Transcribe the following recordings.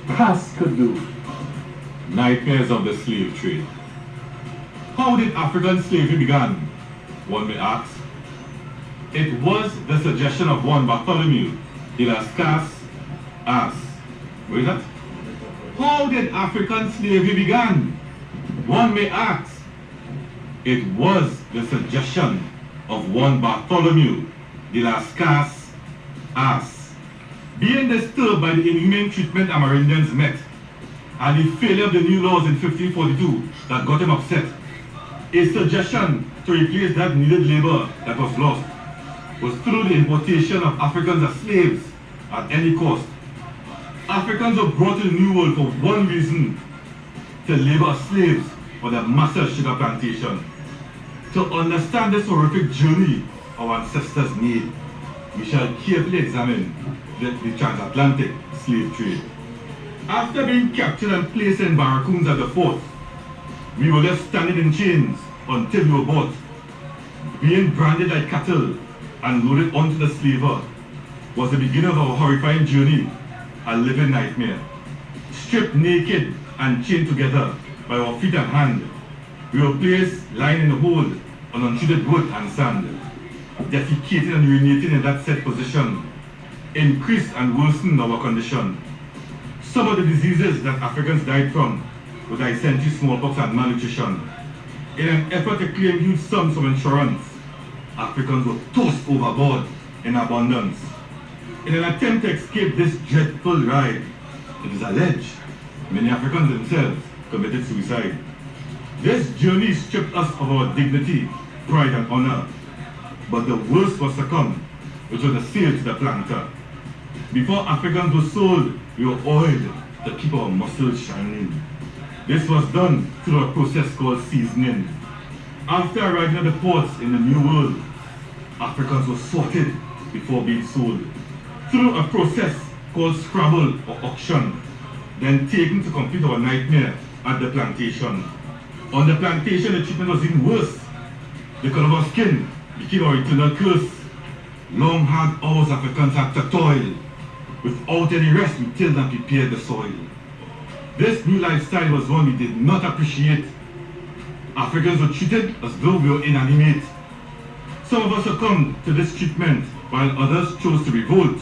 Cascadoo. Nightmares of the slave trade. How did African slavery begin? One may ask. It was the suggestion of one Bartholomew de las Casas as. Where is that? How did African slavery begin? One may ask. It was the suggestion of one Bartholomew de las Casas as. Being disturbed by the inhumane treatment Amerindians met and the failure of the new laws in 1542 that got him upset, a suggestion to replace that needed labor that was lost was through the importation of Africans as slaves at any cost. Africans were brought to the New World for one reason: to labor as slaves for the massive sugar plantation. To understand this horrific journey our ancestors made, we shall carefully examine the transatlantic slave trade. After being captured and placed in barracoons at the fort, we were left standing in chains until we were bought. Being branded like cattle and loaded onto the slaver was the beginning of our horrifying journey, a living nightmare. Stripped naked and chained together by our feet and hand, we were placed lying in the hold on untreated wood and sand. Defecating and urinating in that set position increased and worsened our condition. Some of the diseases that Africans died from were dysentery, smallpox, and malnutrition. In an effort to claim huge sums from insurance, Africans were tossed overboard in abundance. In an attempt to escape this dreadful ride, it is alleged many Africans themselves committed suicide. This journey stripped us of our dignity, pride, and honor. But the worst was to come, which was the sale to the planter. Before Africans were sold, we were oiled to keep our muscles shining. This was done through a process called seasoning. After arriving at the ports in the New World, Africans were sorted before being sold through a process called scrabble or auction, then taken to complete our nightmare at the plantation. On the plantation, the treatment was even worse. The color of our skin became our eternal curse. Long hard hours Africans had to toil. Without any rest, we tilled and prepared the soil. This new lifestyle was one we did not appreciate. Africans were treated as though we were inanimate. Some of us succumbed to this treatment, while others chose to revolt.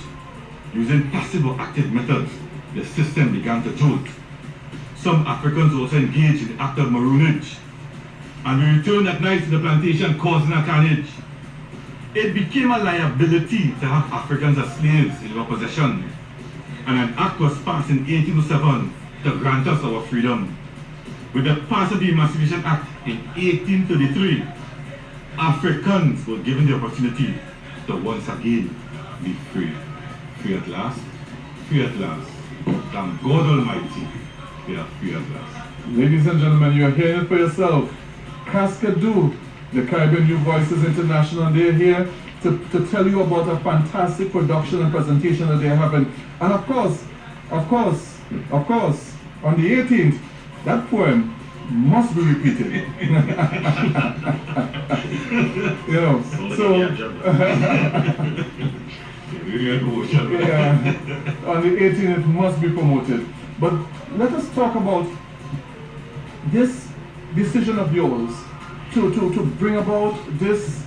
Using passive or active methods, the system began to jolt. Some Africans also engaged in the act of maroonage, and we returned at night to the plantation causing a carnage. It became a liability to have Africans as slaves in our possession, and an act was passed in 1807 to grant us our freedom. With the passing of the Emancipation Act in 1833, Africans were given the opportunity to once again be free. Free at last, free at last. Thank God Almighty, we are free at last. Ladies and gentlemen, you are hearing it for yourself. Cascadoo, the Caribbean New Voices International, they're here to tell you about a fantastic production and presentation that they're having. And of course, on the 18th, that poem must be repeated. You know, so yeah, on the 18th it must be promoted. But let us talk about this decision of yours to bring about this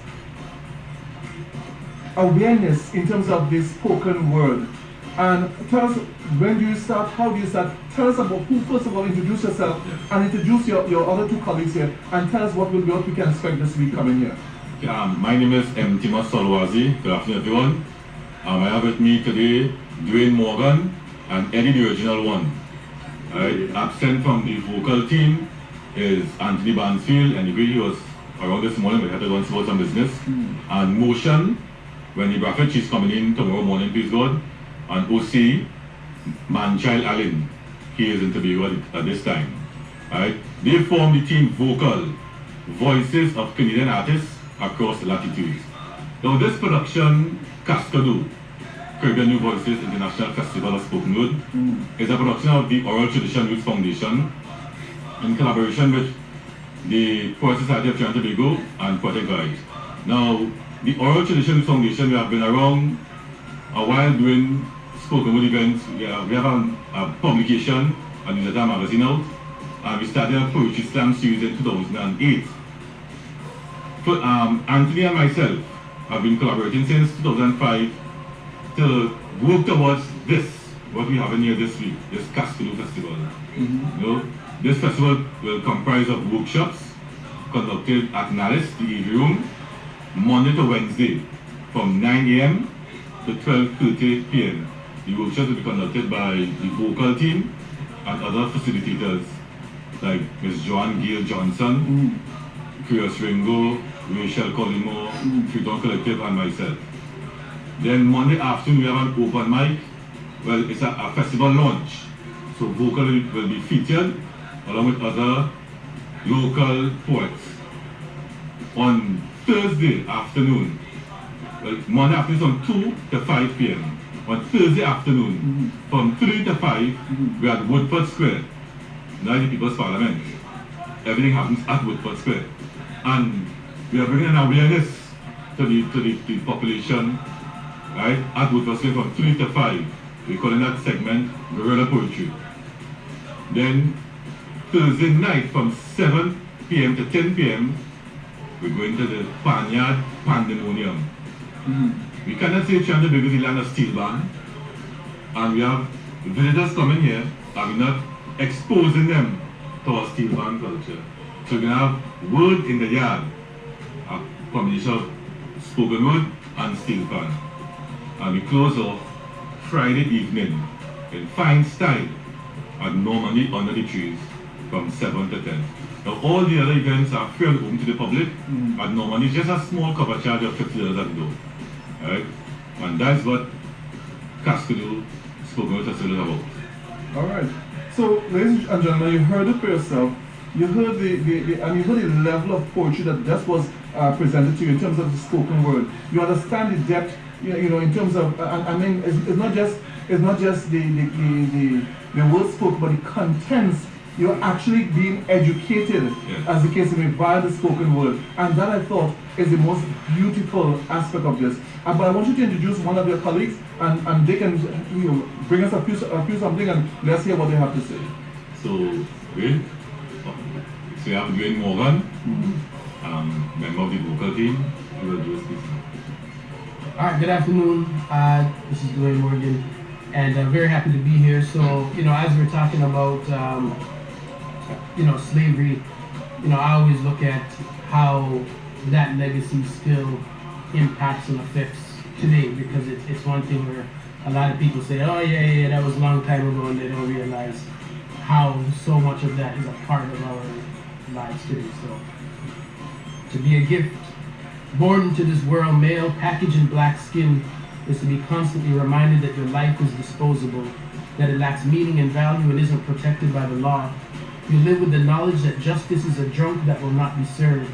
awareness in terms of the spoken word. And tell us, when do you start, how do you start? Tell us about who, first of all, introduce yourself and introduce your other two colleagues here, and tell us what we can expect this week coming here. My name is Mtima Solwazi. Good afternoon, everyone. I have with me today Dwayne Morgan and Eddy, the original one. Absent from the vocal team is Anthony Bansfield, and he was around this morning, but he had to go and support some business. And Motion, when the Bradford, she's coming in tomorrow morning, please God. And O.C. Manchilde Allen, he is in Tobago at this time. They form the team V.O.C.A.L, Voices of Canadian Artists Across the Latitudes. Now this production, Cascadoo, Caribbean New Voices International Festival of Spoken Word, is a production of the Oral Tradition Youth Foundation in collaboration with the Poet Society of Trinidad and Tobago and Poetic Guide. Now, the Oral Tradition Youth Foundation, we have been around a while doing spoken word events. We have a publication, a newsletter magazine out, and we started a poetry slam series in 2008. So, Anthony and myself have been collaborating since 2005 to work towards this, what we have in here this week, this Cascadoo Festival. This festival will comprise of workshops conducted at Nalis, the AV Room, Monday to Wednesday from 9 a.m. to 12:30 p.m. The workshops will be conducted by the V.O.C.A.L team and other facilitators like Ms. Joanne Gail Johnson, Chris Ringo, Rachel Colimo, Freetown Collective, and myself. Then Monday afternoon we have an open mic. Well, it's a festival launch. So V.O.C.A.L will be featured along with other local poets. On Thursday afternoon, well, Monday afternoon from 2 to 5 p.m. On Thursday afternoon, from 3 to 5, we are at Woodford Square, now the People's Parliament. Everything happens at Woodford Square. And we are bringing an awareness to the population, right, at Woodford Square from 3 to 5. We're calling that segment Guerrilla Poetry. Then Thursday night from 7 p.m. to 10 p.m., we're going to the Panyard Pandemonium. We cannot say Trinidad and Tobago is the land of steel band, and we have visitors coming here, and we're not exposing them to our steel band culture. So we're going to have word in the yard, a combination of spoken word and steel band. And we close off Friday evening in fine style at Normandy under the trees from 7 to 10. Now all the other events are free and open to the public, and Normandy is just a small cover charge of $50 at the door. Right? And that's what Cascadoo spoken word festival is about. Alright. So, ladies and gentlemen, you heard it for yourself. You heard the level of poetry that just was presented to you in terms of the spoken word. You understand the depth, you know, in terms of, I mean, it's not just the words spoken, but the contents. You're actually being educated, as the case may be, by the spoken word. And that, I thought, is the most beautiful aspect of this. But I want you to introduce one of your colleagues, and they can, you know, bring us a few something, and let's hear what they have to say. So, Dwayne, so you have Dwayne Morgan, member of the V.O.C.A.L team. You will do a speech. Alright, good afternoon. This is Dwayne Morgan, and I'm very happy to be here. So, you know, as we're talking about, you know, slavery, you know, I always look at how that legacy still impacts and affects today, because it's one thing where a lot of people say, oh yeah, that was a long time ago, and they don't realize how so much of that is a part of our lives today. So, to be a gift, born into this world, male, packaged in black skin, is to be constantly reminded that your life is disposable, that it lacks meaning and value and isn't protected by the law. You live with the knowledge that justice is a drunk that will not be served.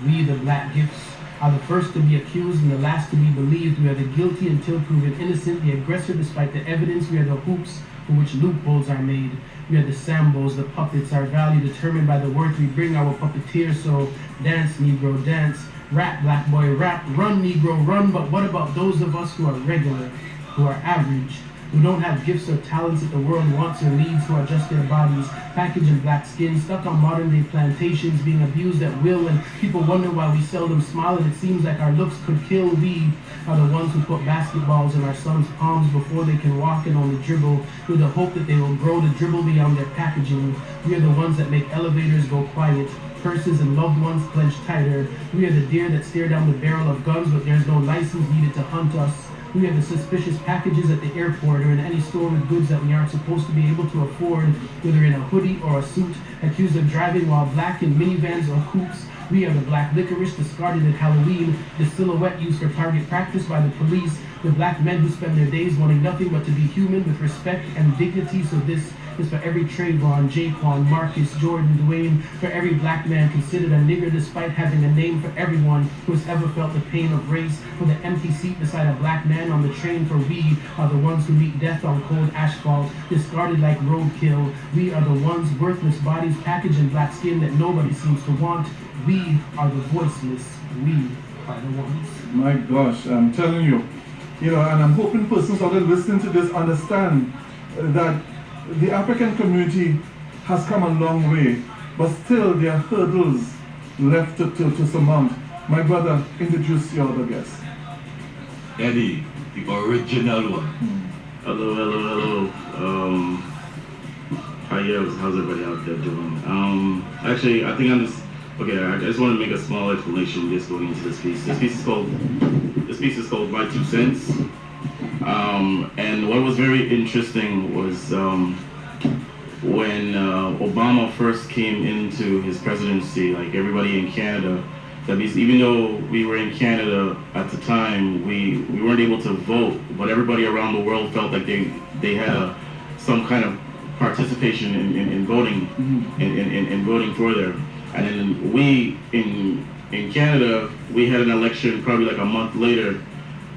We, the black gifts, are the first to be accused and the last to be believed. We are the guilty until proven innocent, the aggressor despite the evidence. We are the hoops for which loopholes are made. We are the sambos, the puppets, our value determined by the worth we bring our puppeteers. So dance, Negro, dance. Rap, black boy, rap. Run, Negro, run. But what about those of us who are regular, who are average, who don't have gifts or talents that the world wants or needs, who are just their bodies, packaged in black skin, stuck on modern-day plantations, being abused at will, and people wonder why we seldom smile, and it seems like our looks could kill. We are the ones who put basketballs in our sons' palms before they can walk and only dribble, with the hope that they will grow to dribble beyond their packaging. We are the ones that make elevators go quiet, purses and loved ones clenched tighter. We are the deer that stare down the barrel of guns, but there's no license needed to hunt us. We have the suspicious packages at the airport or in any store with goods that we aren't supposed to be able to afford, whether in a hoodie or a suit, accused of driving while black in minivans or coupes. We are the black licorice discarded at Halloween, the silhouette used for target practice by the police, the black men who spend their days wanting nothing but to be human with respect and dignity. So this is for every Trayvon, Jaquan, Marcus, Jordan, Dwayne, for every black man considered a nigger despite having a name, for everyone who has ever felt the pain of race, for the empty seat beside a black man on the train, for we are the ones who meet death on cold asphalt, discarded like roadkill. We are the ones, worthless bodies packaged in black skin that nobody seems to want. We are the voiceless. We are the ones. My gosh, I'm telling you, You know, and I'm hoping persons out there listening to this understand that the African community has come a long way, but still there are hurdles left to surmount. My brother, introduce your other guest. Eddy, the original one. Hello, hello, hello. How's everybody out there doing? Actually, I think I just want to make a small explanation just going into this piece. This piece is called My 2 Cents. And what was very interesting was when Obama first came into his presidency, like everybody in Canada, even though we were in Canada at the time, we weren't able to vote, but everybody around the world felt like they had some kind of participation in voting, in voting for them. And then we in Canada, we had an election probably like a month later,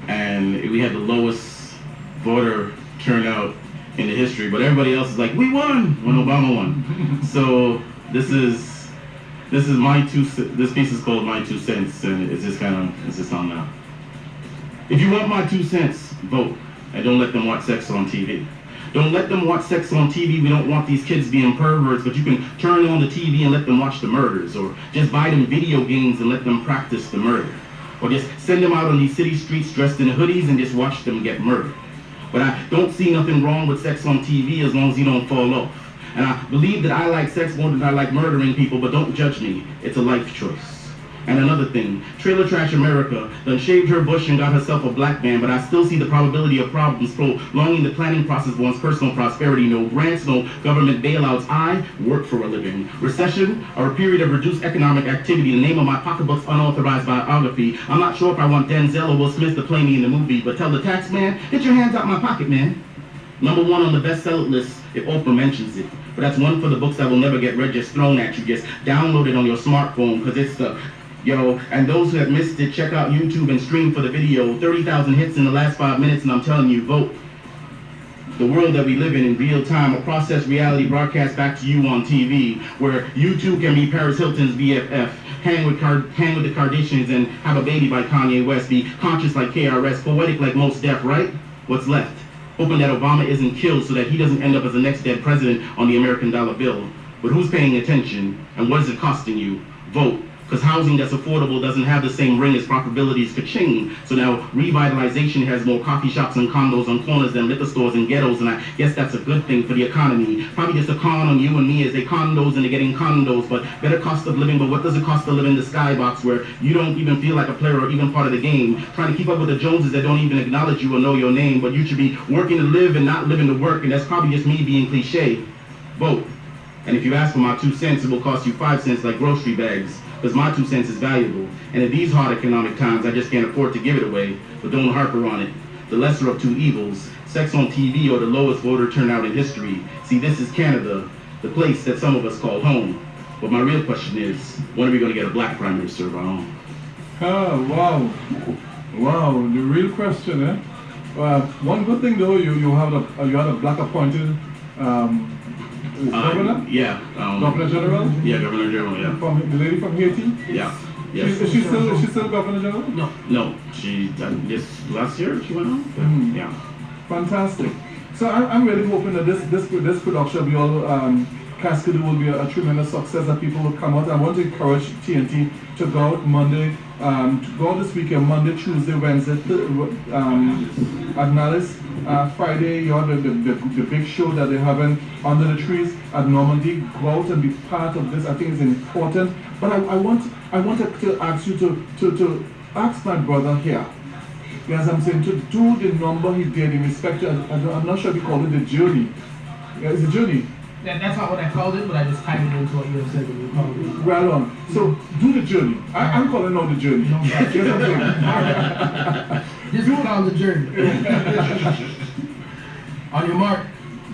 and we had the lowest voter turnout in the history. But everybody else is like, we won when Obama won. So this is my this piece is called My 2 Cents, and it's just on now. If you want my 2 cents, vote, and don't let them watch sex on TV. Don't let them watch sex on TV. We don't want these kids being perverts, but you can turn on the TV and let them watch the murders, or just buy them video games and let them practice the murder, or just send them out on these city streets dressed in hoodies and just watch them get murdered. But I don't see nothing wrong with sex on TV as long as you don't fall off. And I believe that I like sex more than I like murdering people, but don't judge me. It's a life choice. And another thing, Trailer Trash America done shaved her bush and got herself a black man, but I still see the probability of problems prolonging the planning process of one's personal prosperity. No grants, no government bailouts. I work for a living. Recession, or a period of reduced economic activity, the name of my pocketbook's unauthorized biography. I'm not sure if I want Denzel or Will Smith to play me in the movie, but tell the tax man, get your hands out my pocket, man. #1 on the bestseller list if Oprah mentions it. But that's one for the books that will never get read, just thrown at you. Just download it on your smartphone, because it's the... and those who have missed it, check out YouTube and stream for the video. 30,000 hits in the last 5 minutes, and I'm telling you, vote. The world that we live in real time, a processed reality broadcast back to you on TV, where you too can be Paris Hilton's BFF, hang with the Kardashians and have a baby by Kanye West, be conscious like KRS, poetic like Mos Def, right? What's left? Hoping that Obama isn't killed so that he doesn't end up as the next dead president on the American dollar bill. But who's paying attention, and what is it costing you? Vote. Because housing that's affordable doesn't have the same ring as profitability as ka-ching. So now revitalization has more coffee shops and condos on corners than liquor stores and ghettos, and I guess that's a good thing for the economy. Probably just a con on you and me as they condos and they're getting condos, but better cost of living. But what does it cost to live in the skybox where you don't even feel like a player or even part of the game? Trying to keep up with the Joneses that don't even acknowledge you or know your name, but you should be working to live and not living to work, and that's probably just me being cliche. Vote. And if you ask for my 2 cents, it will cost you 5 cents like grocery bags. Because my 2 cents is valuable. And in these hard economic times, I just can't afford to give it away. But don't harper on it. The lesser of 2 evils, sex on TV or the lowest voter turnout in history. See, this is Canada, the place that some of us call home. But my real question is, when are we going to get a black prime minister of our own? Oh, wow. Wow, the real question, eh? One good thing though, you had a black appointed governor? Yeah. Governor General? Yeah, Governor General, yeah. The lady from Haiti? Yeah. Yes. Is she still Governor General? No. She just last year she went on. Yeah. Fantastic. So I'm really hoping that this production will be all Cascadoo will be a tremendous success, that people will come out. I want to encourage TNT to go out Monday, to go out this weekend, Monday, Tuesday, Wednesday, at Nallis. Friday, you have the big show that they're having under the trees at Normandy. Go out and be part of this. I think it's important. But I wanted to ask you to ask my brother here, as I'm saying, to do the number he did in respect to, I'm not sure if you call it the journey. Yeah, it's a journey. That's not what I called it, but I just tied it into what you have said when you called it. Right on. So do the journey. I'm calling it the journey. No, yes, I'm saying. This is called the journey. On your mark,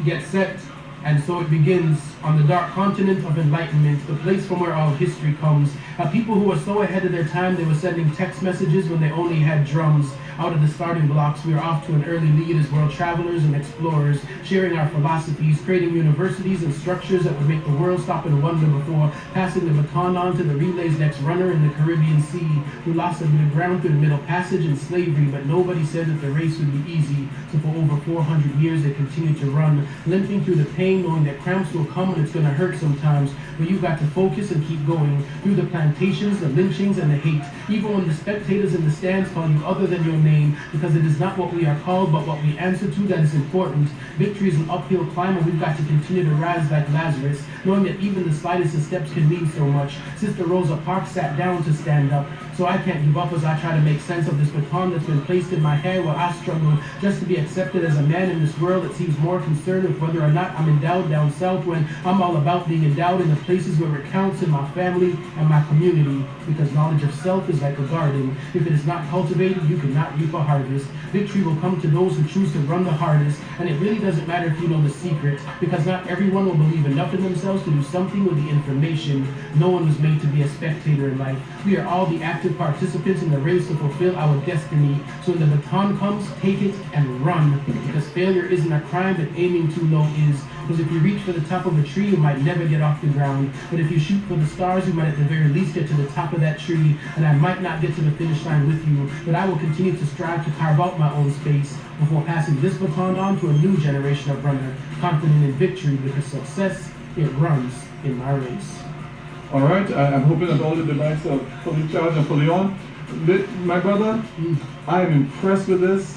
get set, and so it begins on the dark continent of enlightenment, the place from where all history comes. A people who were so ahead of their time they were sending text messages when they only had drums. Out of the starting blocks, we are off to an early lead as world travelers and explorers, sharing our philosophies, creating universities and structures that would make the world stop and wonder before passing the baton on to the relay's next runner in the Caribbean Sea, who lost a bit of ground through the Middle Passage in slavery, but nobody said that the race would be easy. So for over 400 years, they continued to run, limping through the pain, knowing that cramps will come and it's going to hurt sometimes, but you've got to focus and keep going through the plantations, the lynchings, and the hate, even when the spectators in the stands call you other than your name, because it is not what we are called, but what we answer to that is important. Victory is an uphill climb, and we've got to continue to rise like Lazarus, knowing that even the slightest of steps can mean so much. Sister Rosa Parks sat down to stand up, so I can't give up as I try to make sense of this baton that's been placed in my hand while I struggle just to be accepted as a man in this world that seems more concerned with whether or not I'm endowed down south, when I'm all about being endowed in the places where it counts, in my family and my community, because knowledge of self is like a garden. If it is not cultivated, you cannot reap a harvest. Victory will come to those who choose to run the hardest, and it really doesn't matter if you know the secret, because not everyone will believe enough in themselves to do something with the information. No one was made to be a spectator in life. We are all the active participants in the race to fulfill our destiny. So when the baton comes, take it and run, because failure isn't a crime, but aiming too low is. Because if you reach for the top of a tree, you might never get off the ground. But if you shoot for the stars, you might at the very least get to the top of that tree. And I might not get to the finish line with you, but I will continue to strive to carve out my own space before passing this baton on to a new generation of runner, confident in victory, because success, it runs in my race. All right, I'm hoping that all the devices are fully charged and fully on. My brother, I am impressed with this.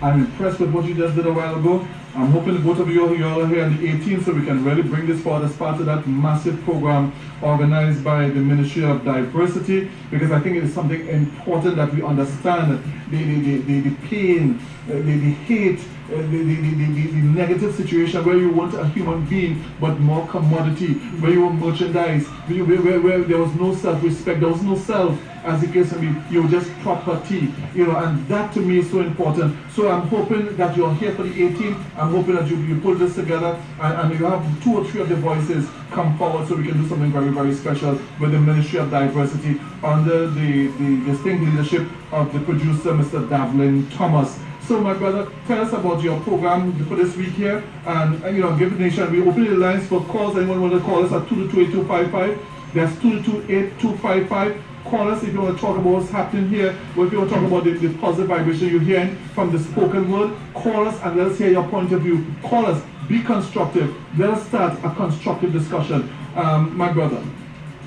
I'm impressed with what you just did a while ago. I'm hoping both of you are here on the 18th so we can really bring this forward as part of that massive program organized by the Ministry of Diversity, because I think it is something important that we understand the pain, the hate, the negative situation where you want a human being but more commodity, where you want merchandise, where there was no self-respect, there was no self, as the case may be, you were just property, and that to me is so important. So I'm hoping that you're here for the 18th. I'm hoping that you pull this together and you have 2 or 3 of the voices come forward so we can do something very, very special with the Ministry of Diversity under the distinct leadership of the producer, Mr. Davlin Thomas. So my brother, tell us about your program for this week here, and give the nation. We open the lines for calls. Anyone want to call us at 222-8255. That's 222-8255. Call us if you want to talk about what's happening here, or if you want to talk about the positive vibration you're hearing from the spoken word. Call us and let us hear your point of view. Call us, be constructive. Let us start a constructive discussion. My brother.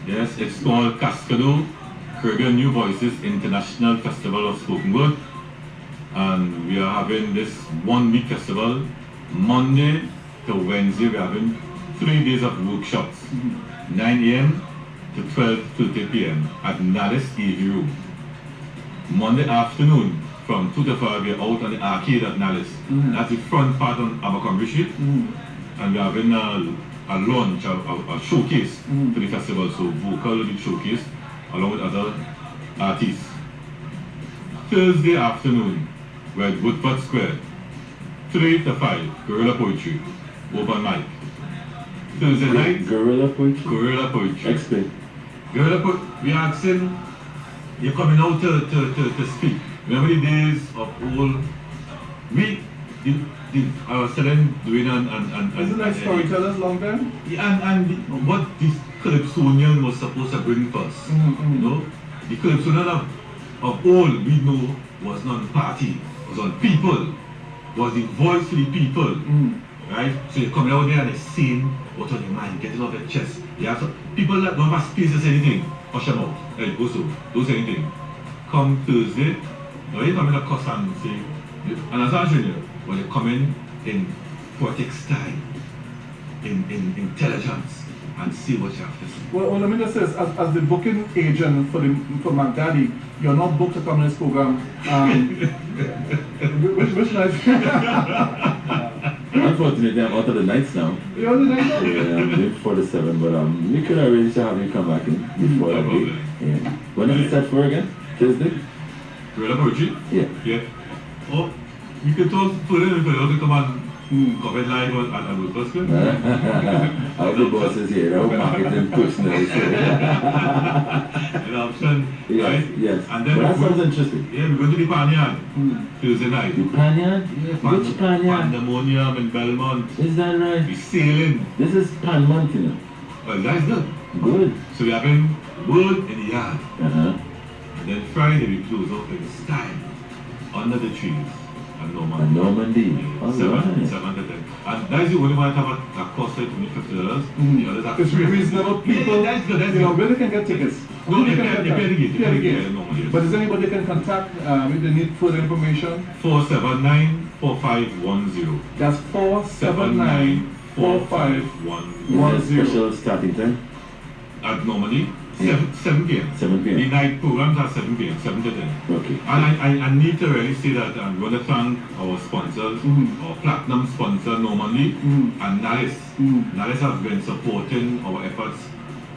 Yes, it's called Cascadoo Caribbean New Voices International Festival of Spoken Word. And we are having this 1-week festival. Monday to Wednesday, we're having 3 days of workshops, 9 a.m. to 12:30 p.m. at Nallis AV Room. Monday afternoon, from 2 to 5, we're out on the arcade at Nallis. That's the front part on Abercrombie Street. And we're having a launch, a showcase for the festival. So V.O.C.A.L will be showcased along with other artists. Thursday afternoon, we're at Woodford Square, 3 to 5, Guerrilla Poetry, open mic. Thursday night, Guerrilla Poetry? Guerrilla Poetry. Explain. Guerrilla Poetry, we're asking, you're coming out to speak. Remember the days of old, I was telling Dwayne and Isn't that storytellers long time? Yeah, and what this Calypsonian was supposed to bring to us, the Calypsonian of old, we know, was not the party, was on people, was the voice for the people, right? So you're coming out there and they're saying what's on your mind, getting off your chest. You have people that don't have space to say anything, push them out. Hey, also, don't say anything. Come Thursday, now you come in a course and say, and as I'm showing you, when you come in poetic style, in intelligence, and see what you have to say. Well, let me just say, as the booking agent for my daddy, you're not booked to come in this program. Which night? Unfortunately, I'm out of the nights now. You're on the night now? Yeah, I'm doing 47, but we could arrange to have me come back in before that day. Yeah. When is it set for again? Thursday? Guerrilla Poetry? Yeah. Yeah. Oh, you can talk for them if you want to come and Covered live on Word Square. How the boss is here, how marketing push now. An option, Yes, right? yes. And then But that sounds interesting. yeah, we're going to the Panyard Tuesday night. The Panyard? Yeah, Which Panyard? Pandemonium in Belmont. Is that right? We're sailing. This is Panmont, you know. Well, that's good. Good. So we're having Word in the yard. Uh-huh. And then Friday we close out in style under the trees at Normandy. And Normandy. All right. 7 to 10. And that's the only one that have a cost like $50. The others are It's reasonable. People, Yeah, that's good. That's you know, good. where they can get tickets. No, they pay the gate. Pay the gate. Yeah, normally, yes. But is anybody can contact if they need further information? 479-4510. That's 479-4510. Is there a special starting time? At normally 7 p.m. 7 The p.m. night programs are 7 p.m. 7 to 10. Okay. And I need to really say that I'm going to thank our sponsors, our platinum sponsor normally, and Nalis. Nalis have been supporting our efforts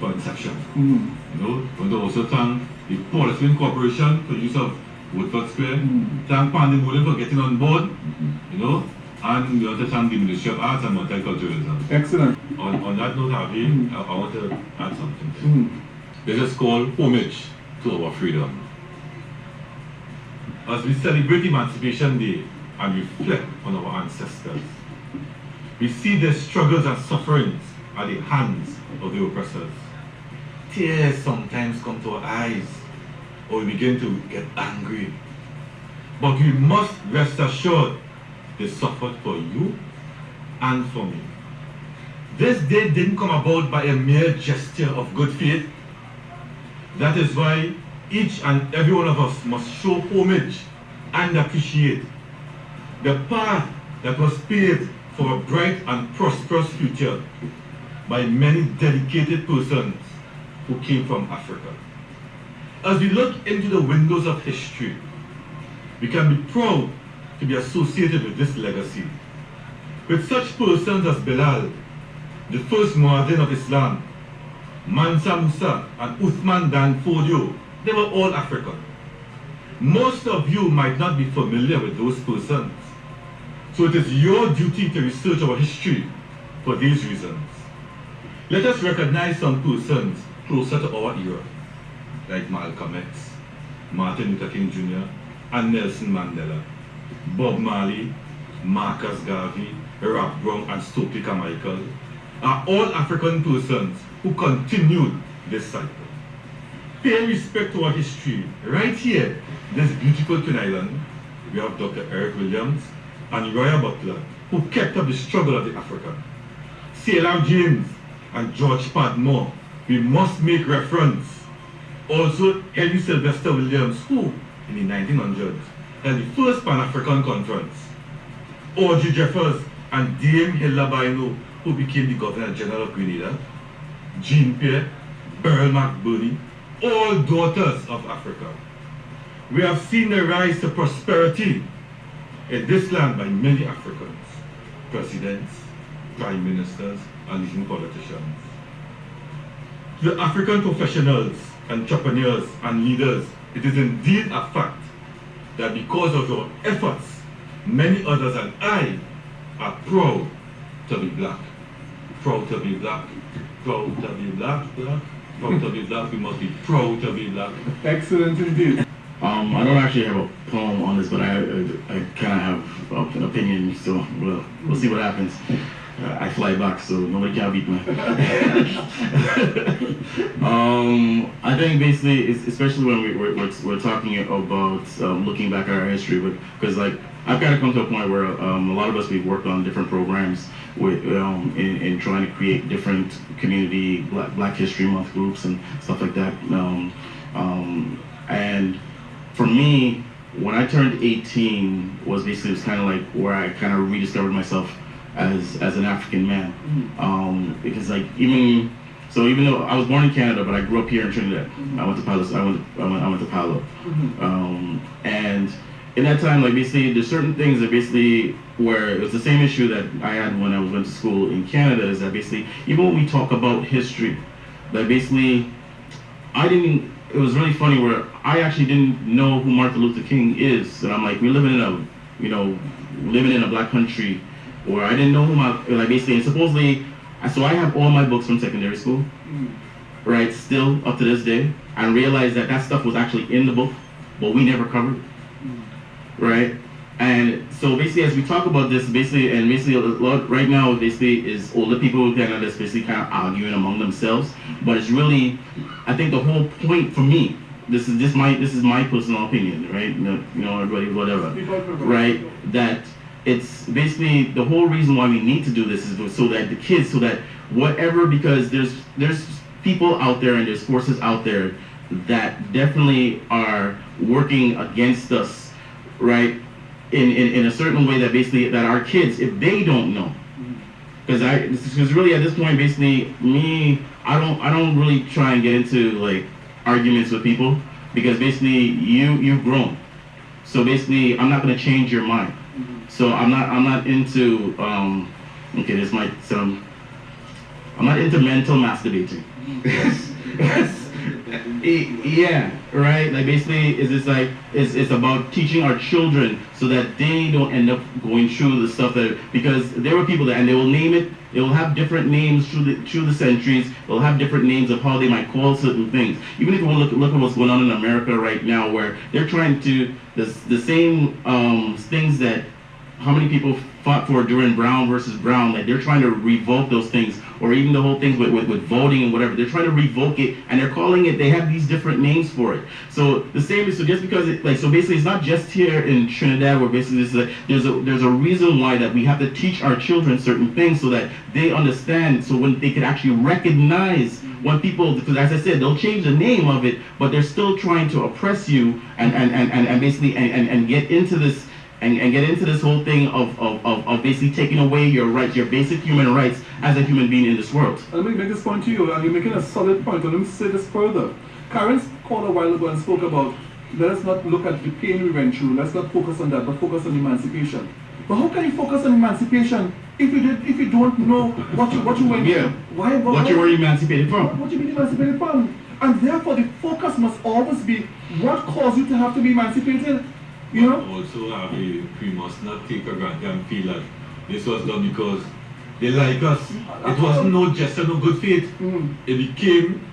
for inception. You know, I want to also thank the Policeman Corporation for use of Woodford Square. Thank Pandemonium for getting on board. You know, and we want to thank the Ministry of Arts and Multiculturalism. Excellent. On that note, Harvey, I want to add something. This is called homage to our freedom. As we celebrate Emancipation Day and reflect on our ancestors, we see their struggles and sufferings at the hands of the oppressors. Tears sometimes come to our eyes, or we begin to get angry. But we must rest assured they suffered for you and for me. This day didn't come about by a mere gesture of good faith. That is why each and every one of us must show homage and appreciate the path that was paved for a bright and prosperous future by many dedicated persons who came from Africa. As we look into the windows of history, we can be proud to be associated with this legacy. With such persons as Bilal, the first Muazzin of Islam, Mansa Musa and Uthman Dan Fodio, they were all African. Most of you might not be familiar with those persons, so it is your duty to research our history for these reasons. Let us recognize some persons closer to our era, like Malcolm X, Martin Luther King Jr., and Nelson Mandela, Bob Marley, Marcus Garvey, Rap Brown, and Stokely Carmichael, are all African persons who continued this cycle. Pay respect to our history. Right here, this beautiful Twin Island, we have Dr. Eric Williams and Roya Butler, who kept up the struggle of the African. Sailor James and George Padmore, we must make reference. Also, Henry Sylvester Williams, who, in the 1900s, held the first Pan-African Conference. Audrey Jeffers and Dame Hilda Baino, who became the Governor General of Grenada. Jean Pierre, Beryl McBurney, all daughters of Africa. We have seen the rise to prosperity in this land by many Africans, presidents, prime ministers, and even politicians. To the African professionals, entrepreneurs, and leaders, it is indeed a fact that because of your efforts, many others and I are proud to be black. Proud to be black. Proud to be black, black. Proud to be black. We must be proud to be black. Excellent indeed. I don't actually have a poem on this, but I kind of have an opinion, so we'll see what happens. I fly back, so nobody can beat me. I think basically, especially when we're talking about looking back at our history, because like I've kind of come to a point where a lot of us, we've worked on different programs with in trying to create different community Black History Month groups and stuff like that. And for me, when I turned 18, was kind of like where I kind of rediscovered myself as an African man, because like even though I was born in Canada, but I grew up here in Trinidad. I went to Palo. I went to Palo, and in that time, like basically, there's certain things that basically where it was the same issue that I had when I went to school in Canada. Is that basically even when we talk about history, that basically it was really funny where I actually didn't know who Martin Luther King is, and I'm like, we're living in a Black country or I didn't know who like basically, and supposedly, so I have all my books from secondary school, right, still up to this day, and realized that that stuff was actually in the book, but we never covered it, right? And so basically, as we talk about this, basically a lot right now, basically is older people kind of just basically kind of arguing among themselves. But it's really, I think the whole point for me, this is my personal opinion, right? You know, everybody, whatever, right? That it's basically the whole reason why we need to do this is so that the kids, so that whatever, because there's people out there and there's forces out there that definitely are working against us, right? In a certain way that basically that our kids, if they don't know, because really at this point basically I don't really try and get into like arguments with people, because basically you've grown, so basically I'm not going to change your mind. So I'm not into okay, this might sound, I'm not into mental masturbating. Yeah, right. Like basically, it's like it's about teaching our children so that they don't end up going through the stuff that, because there were people that, and they will name it. They will have different names through the centuries. They'll have different names of how they might call certain things. Even if you look at what's going on in America right now, where they're trying to the same things that how many people fought for during Brown versus Brown, like they're trying to revoke those things, or even the whole things with voting and whatever. They're trying to revoke it, and they're calling it, they have these different names for it. So the same is, so just because it, like, so basically it's not just here in Trinidad where basically it's like, there's a reason why that we have to teach our children certain things so that they understand, so when they can actually recognize when people, because as I said, they'll change the name of it, but they're still trying to oppress you and basically and get into this and get into this whole thing of basically taking away your rights, your basic human rights as a human being in this world. Let me make this point to you, and you're making a solid point, and let me say this further. Karen called a while ago and spoke about, let us not look at the pain we went through, let's not focus on that, but focus on emancipation. But how can you focus on emancipation if you don't know what you went through? Yeah. What you were emancipated from? What you been emancipated from? And therefore the focus must always be what caused you to have to be emancipated. You know? Also, Harvey, we must not take a granted and feel that this was done because they like us. It wasn't no just no good faith. It became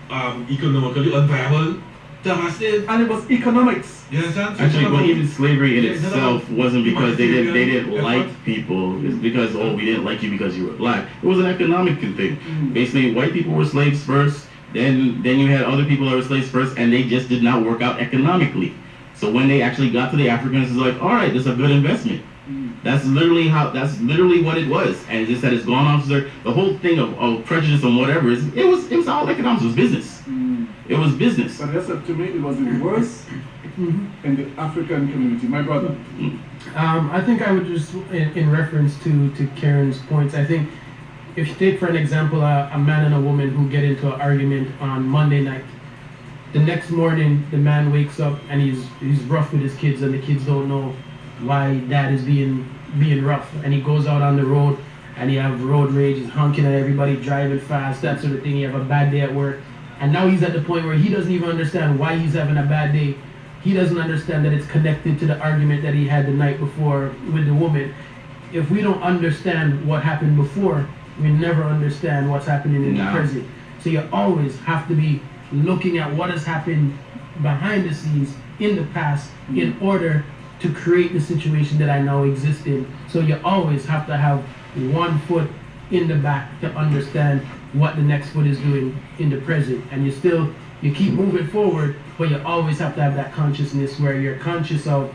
economically unviable. And it was economics. Yes, actually, well, even slavery in itself wasn't because they didn't like people. It's because, oh, we didn't like you because you were black. It was an economic thing. Basically, white people were slaves first. Then you had other people that were slaves first, and they just did not work out economically. So when they actually got to the Africans, it's like, all right, this is a good investment. That's literally what it was. And it's just that it's gone off. The whole thing of prejudice and whatever, it was all economics. It was business. It was business. But that's to me, it was the worst in the African community. My brother. I think I would just, in reference to Karen's points, I think if you take for an example a man and a woman who get into an argument on Monday night, the next morning the man wakes up and he's rough with his kids, and the kids don't know why dad is being rough, and he goes out on the road and he have road rage, he's honking at everybody, driving fast, that sort of thing. He have a bad day at work, and now he's at the point where he doesn't even understand why he's having a bad day. He doesn't understand that it's connected to the argument that he had the night before with the woman. If we don't understand what happened before, we never understand what's happening in the present. So you always have to be looking at what has happened behind the scenes in the past in order to create the situation that I now exist in. So you always have to have one foot in the back to understand what the next foot is doing in the present. And you keep moving forward, but you always have to have that consciousness where you're conscious of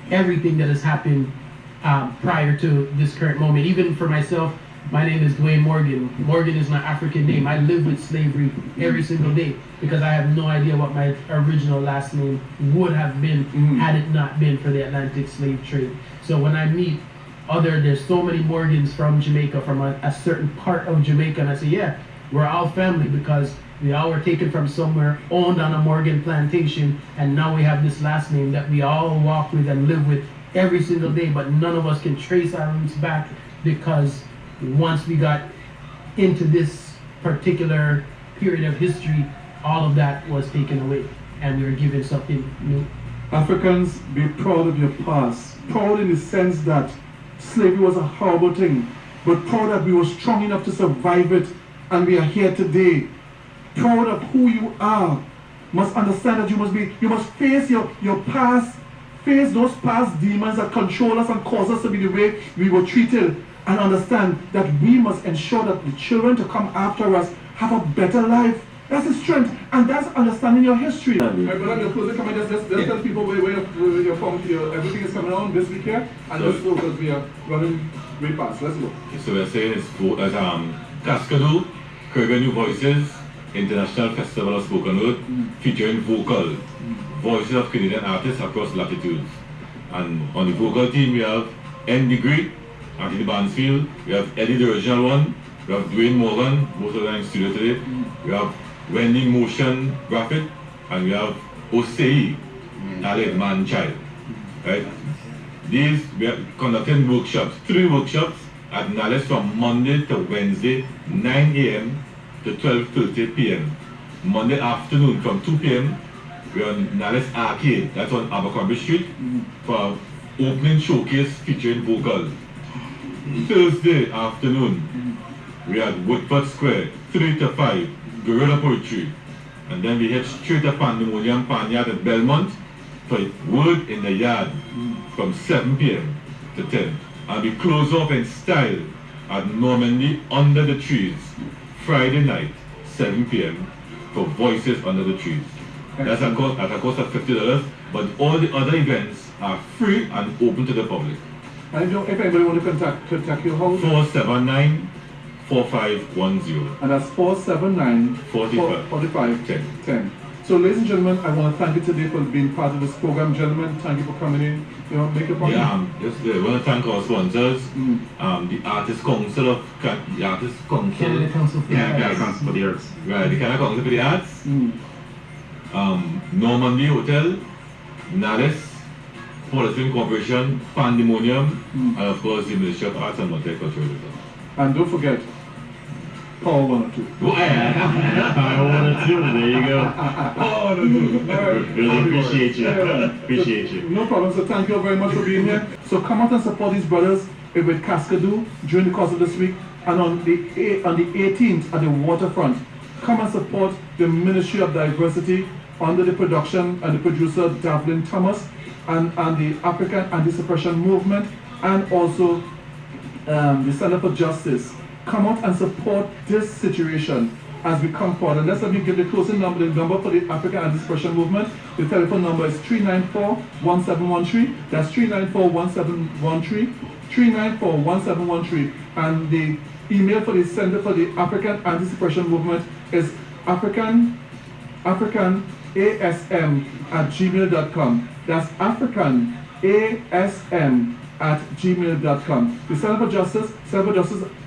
everything that has happened prior to this current moment. Even for myself, my name is Dwayne Morgan. Morgan is my African name. I live with slavery every single day because I have no idea what my original last name would have been had it not been for the Atlantic slave trade. So when I meet there's so many Morgans from Jamaica, from a certain part of Jamaica, and I say, yeah, we're all family because we all were taken from somewhere, owned on a Morgan plantation, and now we have this last name that we all walk with and live with every single day, but none of us can trace our roots back because once we got into this particular period of history, all of that was taken away and we were given something new. Africans, be proud of your past. Proud in the sense that slavery was a horrible thing, but proud that we were strong enough to survive it, and we are here today. Proud of who you are. Must understand that you must face your past, face those past demons that control us and cause us to be the way we were treated, and understand that we must ensure that the children to come after us have a better life. That's the strength, and that's understanding your history. Right, but your closing comment, just tell people where you're from. Everything is coming on this week here, and let's go because we are running way past. Let's go. So we're saying it's Cascadoo, Caribbean New Voices, International Festival of Spoken Word, featuring V.O.C.A.L, voices of Canadian artists across latitudes. And on the vocal team we have Digri, Anthony Bansfield, we have Eddy, the original one, we have Dwayne Morgan, both of them in studio today, we have Wendy Motion Graphic, and we have V.O.C.A.L, Manchilde. Right? These, we are conducting workshops, 3 workshops at Nales from Monday to Wednesday, 9 a.m. to 12:30 p.m. Monday afternoon from 2 p.m. we're on Nales Arcade, that's on Abercrombie Street, for opening showcase featuring V.O.C.A.L. Thursday afternoon, we are at Woodford Square, 3 to 5, Guerrilla Poetry. And then we head straight to Pandemonium Panyard at Belmont for Word in the Yard from 7 p.m. to 10. And we close off in style at Normandy Under the Trees, Friday night, 7 p.m. for Voices Under the Trees. That's at a cost of $50, but all the other events are free and open to the public. And if anybody want to contact you, how? 479-4510. And that's 479-4510. So, ladies and gentlemen, I want to thank you today for being part of this program. Gentlemen, thank you for coming in. You know, make a point. Yeah, I want to thank our sponsors, the Artist Council of Canada Council for Canada Council for the Arts. Right, the Canada Council for the Arts, Normandy Hotel, Nales, Policy Corporation, Pandemonium, and of course the Ministry of Arts and Multiculturalism. And don't forget, Power 102. Power 102, there you go. Power 102. Really appreciate you. Appreciate you. No problem, so thank you all very much for being here. So come out and support these brothers with Cascadoo during the course of this week, and on the 18th at the waterfront. Come and support the Ministry of Diversity under the production and the producer Davlin Thomas, and the African Anti-Suppression Movement, and also the Center for Justice. Come out and support this situation as we come forward. And let me give the closing number, the number for the African Anti-Suppression Movement. The telephone number is 394-1713. That's 394-1713. 394-1713. And the email for the Center for the African Anti-Suppression Movement is africanasm@gmail.com. That's africanasm@gmail.com. The Center for Justice,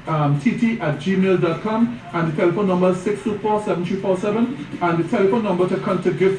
tt@gmail.com, and the telephone number is 624-7347, and the telephone number to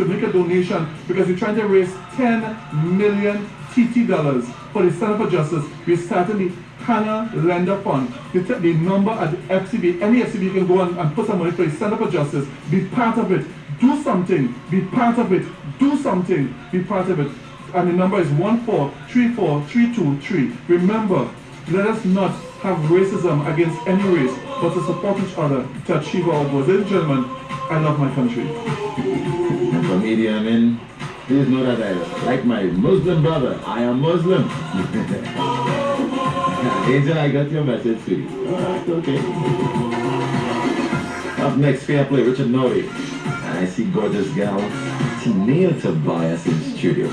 make a donation, because we're trying to raise $10 million TT dollars for the Center for Justice. We're starting the Hannah Lender Fund. The number at the FCB, any FCB, you can go and put some money for the Center for Justice. Be part of it. Do something. Be part of it. Do something. Be part of it. And the number is 1434323. Remember, let us not have racism against any race, but to support each other to achieve our goals. Ladies and gentlemen, I love my country. And for me, I mean, please know that I, like my Muslim brother, I am Muslim. Angel, I got your message to you. Alright, okay. Up next, fair play, Richard Nory. And I see gorgeous gal, Trinidad and Tobago in the studio.